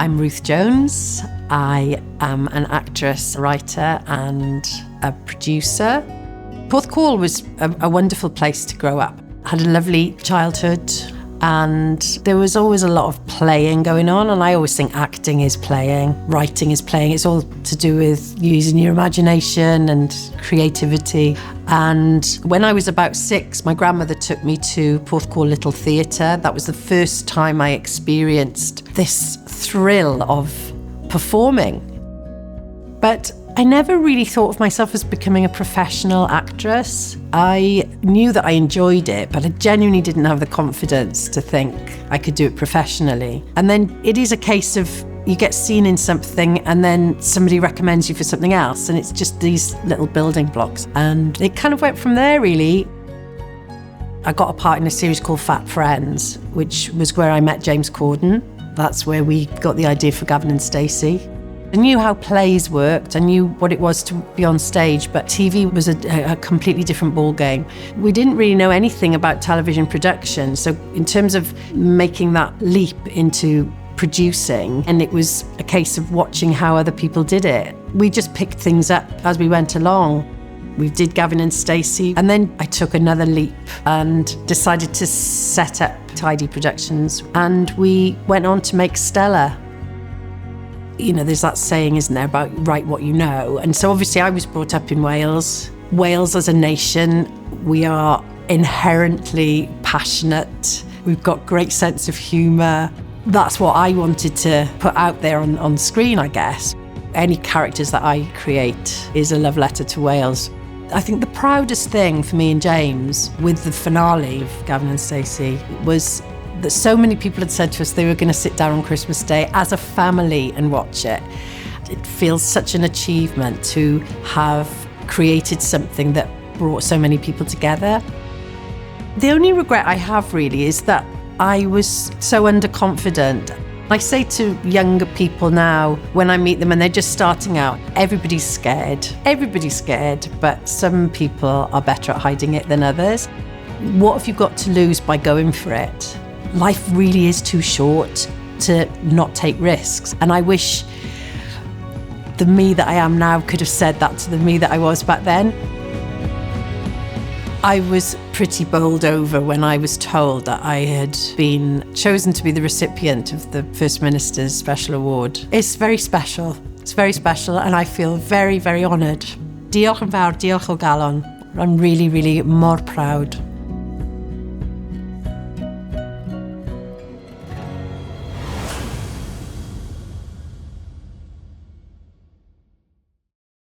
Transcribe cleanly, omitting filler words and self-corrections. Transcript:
I'm Ruth Jones. I am an actress, writer and a producer. Porthcawl was a wonderful place to grow up. I had a lovely childhood and there was always a lot of playing going on, and I always think acting is playing, writing is playing. It's all to do with using your imagination and creativity. And when I was about 6, my grandmother took me to Porthcawl Little Theatre. That was the first time I experienced this thrill of performing. But I never really thought of myself as becoming a professional actress. I knew that I enjoyed it, but I genuinely didn't have the confidence to think I could do it professionally. And then it is a case of you get seen in something and then somebody recommends you for something else, and it's just these little building blocks. And it kind of went from there, really. I got a part in a series called Fat Friends, which was where I met James Corden. That's where we got the idea for Gavin and Stacey. I knew how plays worked, I knew what it was to be on stage, but TV was a completely different ballgame. We didn't really know anything about television production, so in terms of making that leap into producing, and it was a case of watching how other people did it. We just picked things up as we went along. We did Gavin and Stacey, and then I took another leap and decided to set up Tidy Productions, and we went on to make Stella. You know, there's that saying, isn't there, about write what you know. And so obviously I was brought up in Wales. Wales as a nation, we are inherently passionate. We've got great sense of humour. That's what I wanted to put out there on screen, I guess. Any characters that I create is a love letter to Wales. I think the proudest thing for me and James with the finale of Gavin and Stacey was that so many people had said to us they were going to sit down on Christmas Day as a family and watch it. It feels such an achievement to have created something that brought so many people together. The only regret I have really is that I was so underconfident. I say to younger people now, when I meet them and they're just starting out, everybody's scared. Everybody's scared, but some people are better at hiding it than others. What have you got to lose by going for it? Life really is too short to not take risks. And I wish the me that I am now could have said that to the me that I was back then. I was pretty bowled over when I was told that I had been chosen to be the recipient of the First Minister's Special Award. It's very special. It's very special, and I feel very, very honoured. Diolch yn fawr, diolch o galon. I'm really, really mor proud.